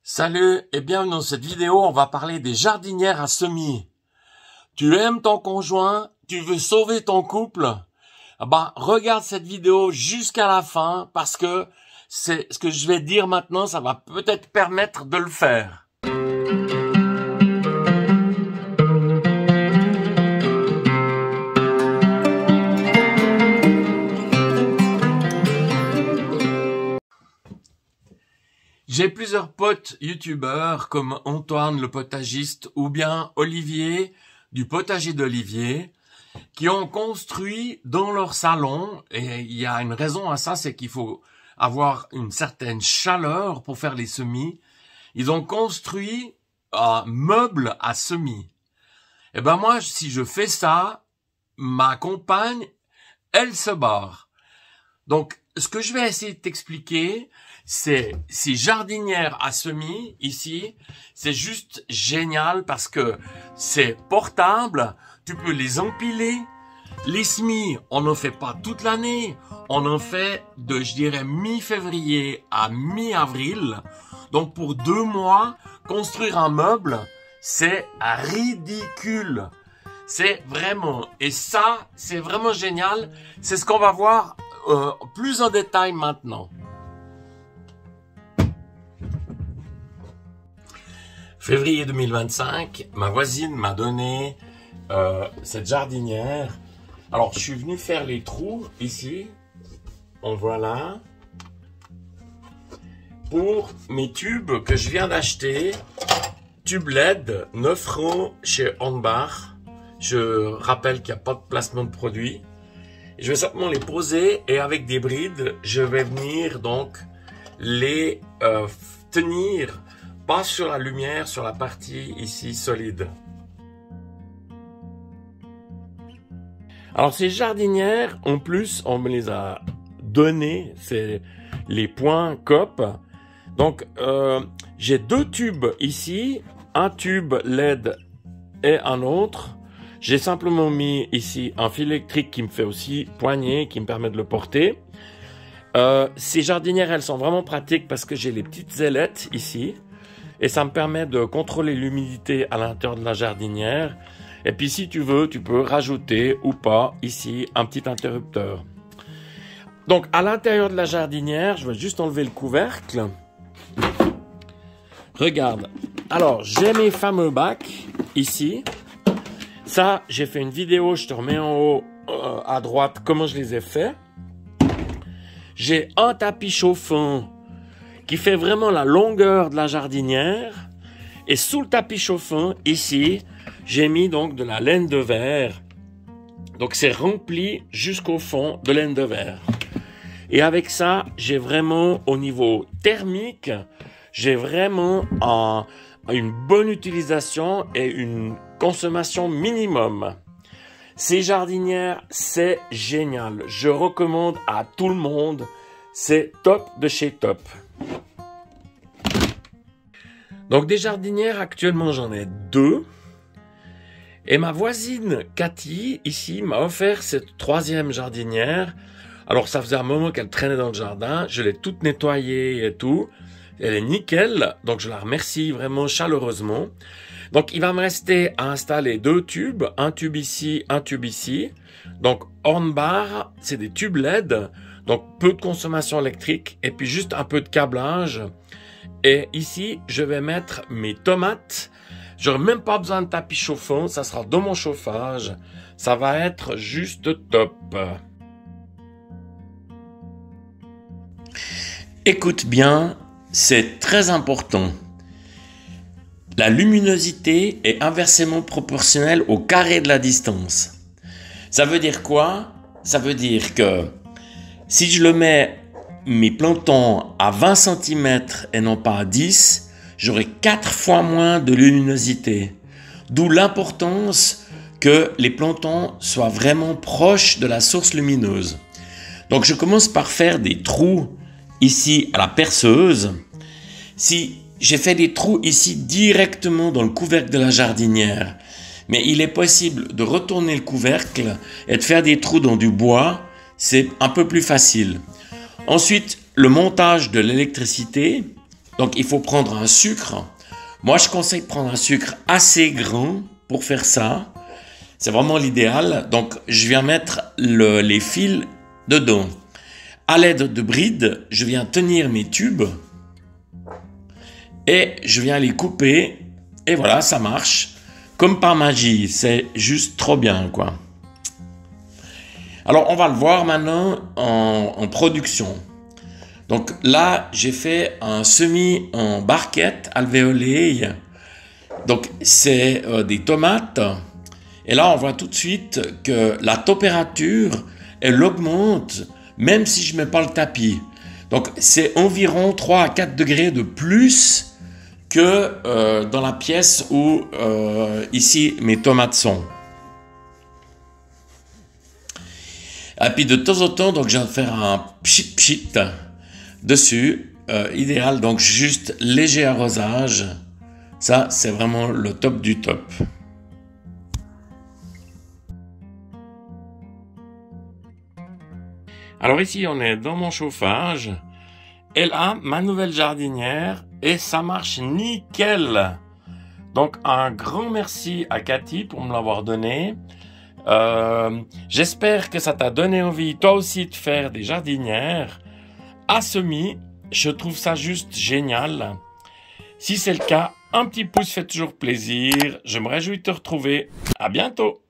Salut et bienvenue dans cette vidéo, on va parler des jardinières à semis. Tu aimes ton conjoint, tu veux sauver ton couple? Regarde cette vidéo jusqu'à la fin parce que c'est ce que je vais dire maintenant, ça va peut-être permettre de le faire. J'ai plusieurs potes youtubeurs comme Antoine le potagiste ou bien Olivier du potager d'Olivier qui ont construit dans leur salon, et il y a une raison à ça, c'est qu'il faut avoir une certaine chaleur pour faire les semis. Ils ont construit un meuble à semis. Et moi, si je fais ça, ma compagne, elle se barre. Donc, ce que je vais essayer de t'expliquer, c'est ces jardinières à semis, ici, c'est juste génial parce que c'est portable, tu peux les empiler. Les semis, on n'en fait pas toute l'année, on en fait de, je dirais, mi-février à mi-avril. Donc, pour 2 mois, construire un meuble, c'est ridicule. C'est vraiment, et ça, c'est vraiment génial. C'est ce qu'on va voir plus en détail maintenant. Février 2025, ma voisine m'a donné cette jardinière. Alors, je suis venu faire les trous ici, en voilà, pour mes tubes que je viens d'acheter. Tubes LED, 9 € chez Hornbach. Je rappelle qu'il n'y a pas de placement de produit. Je vais simplement les poser et avec des brides, je vais venir donc les tenir pas sur la lumière, sur la partie ici solide. Alors ces jardinières, en plus, on me les a données, c'est les points COP. Donc j'ai 2 tubes ici, un tube LED et un autre. J'ai simplement mis ici un fil électrique qui me fait aussi poignée, qui me permet de le porter. Ces jardinières, elles sont vraiment pratiques parce que j'ai les petites ailettes ici. Et ça me permet de contrôler l'humidité à l'intérieur de la jardinière. Et puis si tu veux, tu peux rajouter ou pas ici un petit interrupteur. Donc à l'intérieur de la jardinière, je vais juste enlever le couvercle. Regarde. Alors j'ai mes fameux bacs ici. Ça, j'ai fait une vidéo, je te remets en haut à droite comment je les ai faits. J'ai un tapis chauffant qui fait vraiment la longueur de la jardinière. Et sous le tapis chauffant, ici, j'ai mis donc de la laine de verre. Donc c'est rempli jusqu'au fond de laine de verre. Et avec ça, j'ai vraiment, au niveau thermique, j'ai vraiment une bonne utilisation et une consommation minimum. Ces jardinières, c'est génial. Je recommande à tout le monde. C'est top de chez top. Donc des jardinières, actuellement j'en ai 2. Et ma voisine Cathy, ici, m'a offert cette 3e jardinière. Alors ça faisait un moment qu'elle traînait dans le jardin. Je l'ai toute nettoyée et tout. Elle est nickel, donc je la remercie vraiment chaleureusement. Donc il va me rester à installer 2 tubes, un tube ici, un tube ici. Donc Hornbach, c'est des tubes LED, donc peu de consommation électrique et puis juste un peu de câblage. Et ici, je vais mettre mes tomates. J'aurai même pas besoin de tapis chauffant, ça sera dans mon chauffage. Ça va être juste top. Écoute bien, c'est très important. La luminosité est inversement proportionnelle au carré de la distance. Ça veut dire quoi? Ça veut dire que si je le mets mes plantons à 20 cm et non pas à 10, j'aurai 4 fois moins de luminosité. D'où l'importance que les plantons soient vraiment proches de la source lumineuse. Donc je commence par faire des trous ici à la perceuse. Si j'ai fait des trous ici directement dans le couvercle de la jardinière, mais il est possible de retourner le couvercle et de faire des trous dans du bois, c'est un peu plus facile. Ensuite, le montage de l'électricité. Donc il faut prendre un sucre. Moi je conseille de prendre un sucre assez grand pour faire ça. C'est vraiment l'idéal. Donc je viens mettre les fils dedans. À l'aide de brides, je viens tenir mes tubes et je viens les couper. Et voilà, ça marche. Comme par magie, c'est juste trop bien, quoi. Alors, on va le voir maintenant en production. Donc là, j'ai fait un semis en barquette alvéolée. Donc, c'est des tomates. Et là, on voit tout de suite que la température, elle augmente, même si je ne mets pas le tapis. Donc, c'est environ 3 à 4 degrés de plus que dans la pièce où ici mes tomates sont. Et puis de temps en temps, donc je vais faire un pchit pchit dessus, idéal, donc juste léger arrosage. Ça, c'est vraiment le top du top. Alors ici, on est dans mon chauffage. Et là, ma nouvelle jardinière, et ça marche nickel. Donc, un grand merci à Cathy pour me l'avoir donné. J'espère que ça t'a donné envie, toi aussi, de faire des jardinières à semis. Je trouve ça juste génial. Si c'est le cas, un petit pouce fait toujours plaisir. Je me réjouis de te retrouver. À bientôt.